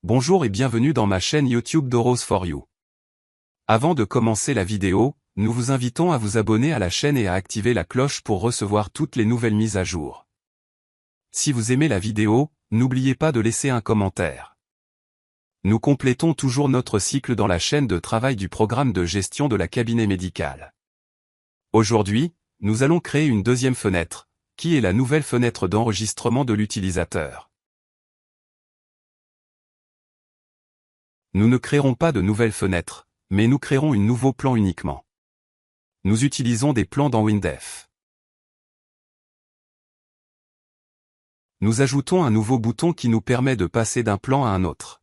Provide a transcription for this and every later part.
Bonjour et bienvenue dans ma chaîne YouTube Doros for You. Avant de commencer la vidéo, nous vous invitons à vous abonner à la chaîne et à activer la cloche pour recevoir toutes les nouvelles mises à jour. Si vous aimez la vidéo, n'oubliez pas de laisser un commentaire. Nous complétons toujours notre cycle dans la chaîne de travail du programme de gestion de la cabinet médicale. Aujourd'hui, nous allons créer une deuxième fenêtre, qui est la nouvelle fenêtre d'enregistrement de l'utilisateur. Nous ne créerons pas de nouvelles fenêtres, mais nous créerons un nouveau plan uniquement. Nous utilisons des plans dans WinDef. Nous ajoutons un nouveau bouton qui nous permet de passer d'un plan à un autre.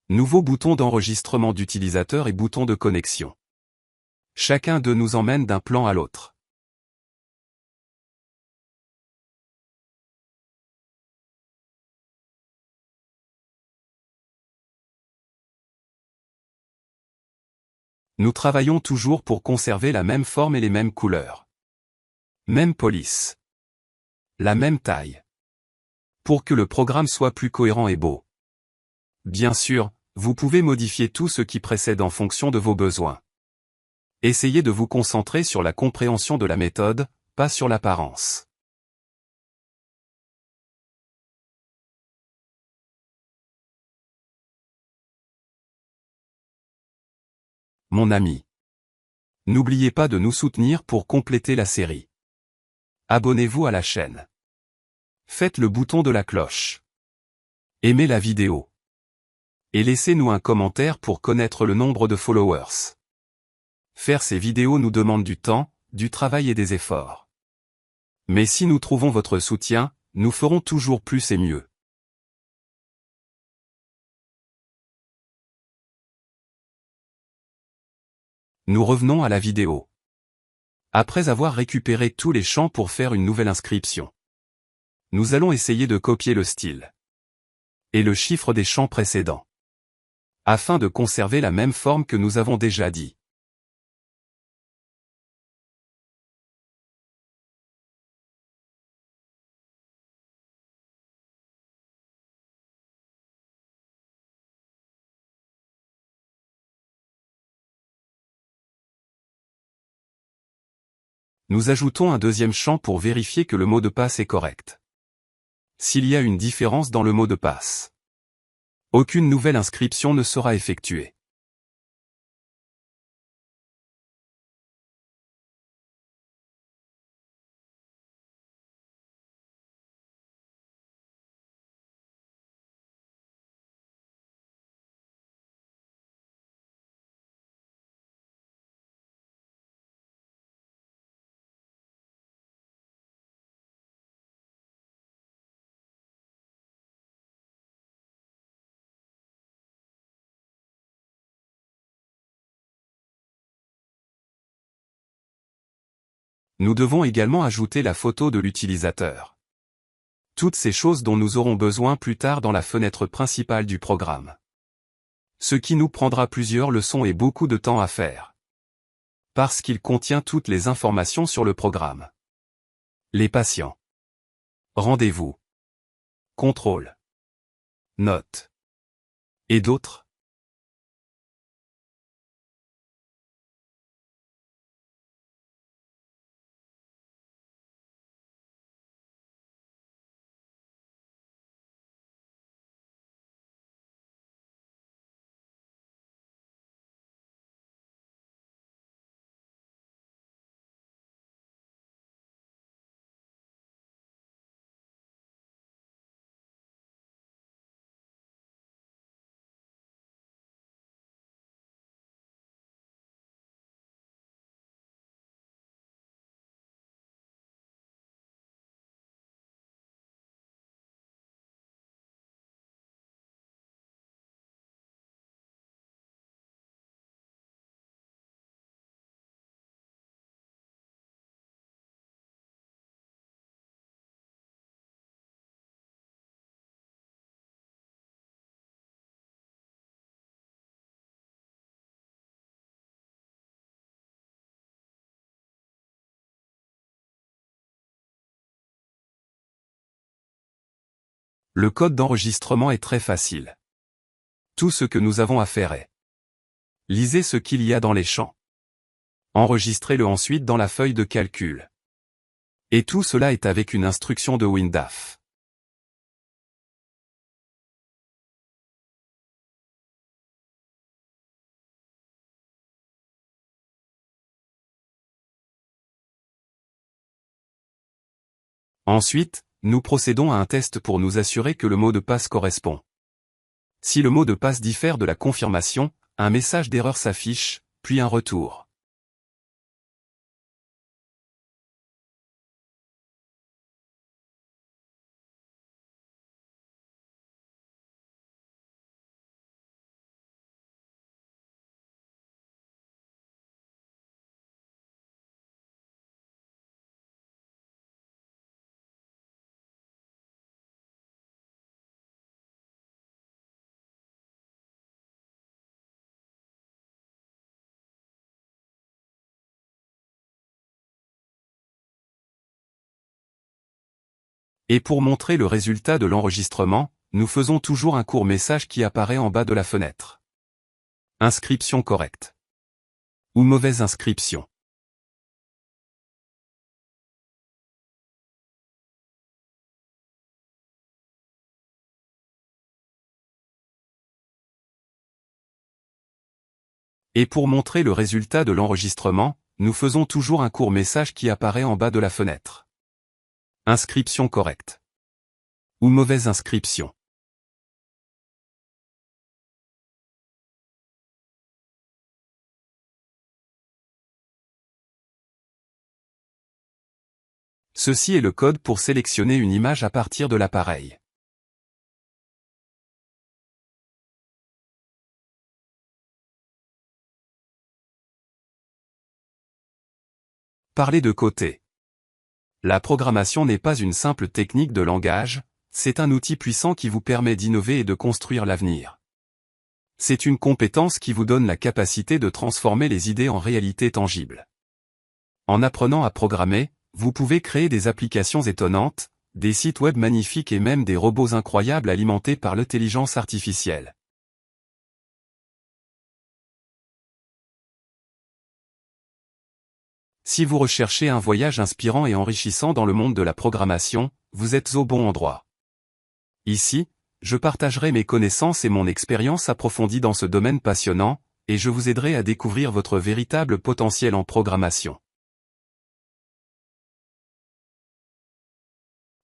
Nouveau bouton d'enregistrement d'utilisateur et bouton de connexion. Chacun d'eux nous emmène d'un plan à l'autre. Nous travaillons toujours pour conserver la même forme et les mêmes couleurs. Même police. La même taille. Pour que le programme soit plus cohérent et beau. Bien sûr, vous pouvez modifier tout ce qui précède en fonction de vos besoins. Essayez de vous concentrer sur la compréhension de la méthode, pas sur l'apparence. Mon ami. N'oubliez pas de nous soutenir pour compléter la série. Abonnez-vous à la chaîne. Faites le bouton de la cloche. Aimez la vidéo. Et laissez-nous un commentaire pour connaître le nombre de followers. Faire ces vidéos nous demande du temps, du travail et des efforts. Mais si nous trouvons votre soutien, nous ferons toujours plus et mieux. Nous revenons à la vidéo. Après avoir récupéré tous les champs pour faire une nouvelle inscription, nous allons essayer de copier le style et le chiffre des champs précédents, afin de conserver la même forme que nous avons déjà dit. Nous ajoutons un deuxième champ pour vérifier que le mot de passe est correct. S'il y a une différence dans le mot de passe, aucune nouvelle inscription ne sera effectuée. Nous devons également ajouter la photo de l'utilisateur. Toutes ces choses dont nous aurons besoin plus tard dans la fenêtre principale du programme. Ce qui nous prendra plusieurs leçons et beaucoup de temps à faire. Parce qu'il contient toutes les informations sur le programme. Les patients. Rendez-vous. Contrôle. Notes. Et d'autres. Le code d'enregistrement est très facile. Tout ce que nous avons à faire est: lisez ce qu'il y a dans les champs. Enregistrez-le ensuite dans la feuille de calcul. Et tout cela est avec une instruction de WinDAF. Ensuite, nous procédons à un test pour nous assurer que le mot de passe correspond. Si le mot de passe diffère de la confirmation, un message d'erreur s'affiche, puis un retour. Et pour montrer le résultat de l'enregistrement, nous faisons toujours un court message qui apparaît en bas de la fenêtre. Inscription correcte. Ou mauvaise inscription. Et pour montrer le résultat de l'enregistrement, nous faisons toujours un court message qui apparaît en bas de la fenêtre. Inscription correcte. Ou mauvaise inscription. Ceci est le code pour sélectionner une image à partir de l'appareil. Parler de côté. La programmation n'est pas une simple technique de langage, c'est un outil puissant qui vous permet d'innover et de construire l'avenir. C'est une compétence qui vous donne la capacité de transformer les idées en réalité tangible. En apprenant à programmer, vous pouvez créer des applications étonnantes, des sites web magnifiques et même des robots incroyables alimentés par l'intelligence artificielle. Si vous recherchez un voyage inspirant et enrichissant dans le monde de la programmation, vous êtes au bon endroit. Ici, je partagerai mes connaissances et mon expérience approfondie dans ce domaine passionnant, et je vous aiderai à découvrir votre véritable potentiel en programmation.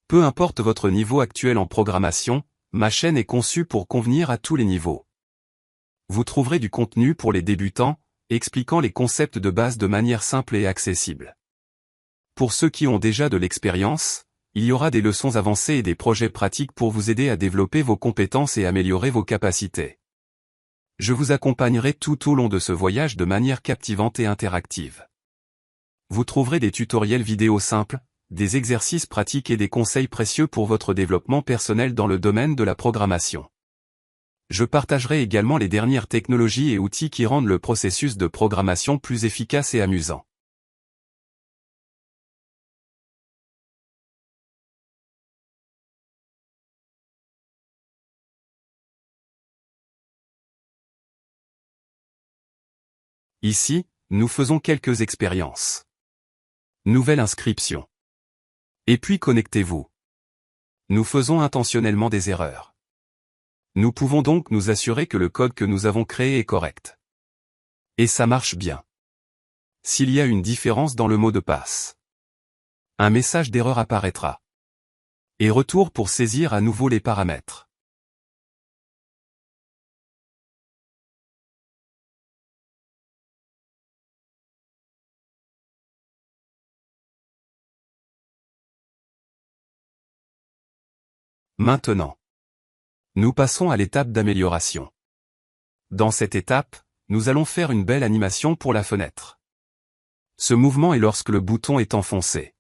Peu importe votre niveau actuel en programmation, ma chaîne est conçue pour convenir à tous les niveaux. Vous trouverez du contenu pour les débutants, expliquant les concepts de base de manière simple et accessible. Pour ceux qui ont déjà de l'expérience, il y aura des leçons avancées et des projets pratiques pour vous aider à développer vos compétences et améliorer vos capacités. Je vous accompagnerai tout au long de ce voyage de manière captivante et interactive. Vous trouverez des tutoriels vidéo simples, des exercices pratiques et des conseils précieux pour votre développement personnel dans le domaine de la programmation. Je partagerai également les dernières technologies et outils qui rendent le processus de programmation plus efficace et amusant. Ici, nous faisons quelques expériences. Nouvelle inscription. Et puis connectez-vous. Nous faisons intentionnellement des erreurs. Nous pouvons donc nous assurer que le code que nous avons créé est correct. Et ça marche bien. S'il y a une différence dans le mot de passe, un message d'erreur apparaîtra. Et retour pour saisir à nouveau les paramètres. Maintenant, nous passons à l'étape d'amélioration. Dans cette étape, nous allons faire une belle animation pour la fenêtre. Ce mouvement est lorsque le bouton est enfoncé.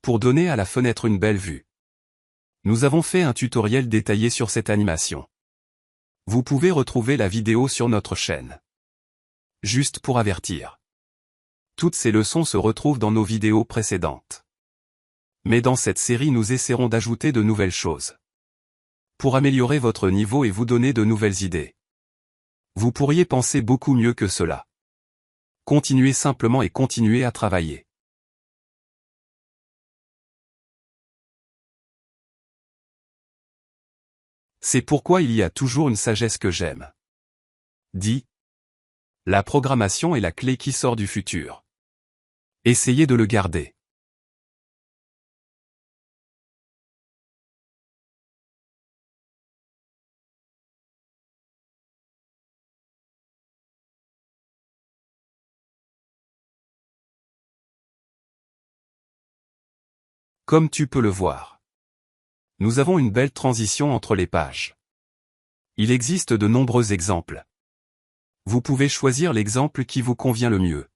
Pour donner à la fenêtre une belle vue. Nous avons fait un tutoriel détaillé sur cette animation. Vous pouvez retrouver la vidéo sur notre chaîne. Juste pour avertir. Toutes ces leçons se retrouvent dans nos vidéos précédentes. Mais dans cette série nous essaierons d'ajouter de nouvelles choses. pour améliorer votre niveau et vous donner de nouvelles idées. Vous pourriez penser beaucoup mieux que cela. Continuez simplement et continuez à travailler. C'est pourquoi il y a toujours une sagesse que j'aime. Dit. La programmation est la clé qui sort du futur. Essayez de le garder. Comme tu peux le voir. Nous avons une belle transition entre les pages. Il existe de nombreux exemples. Vous pouvez choisir l'exemple qui vous convient le mieux.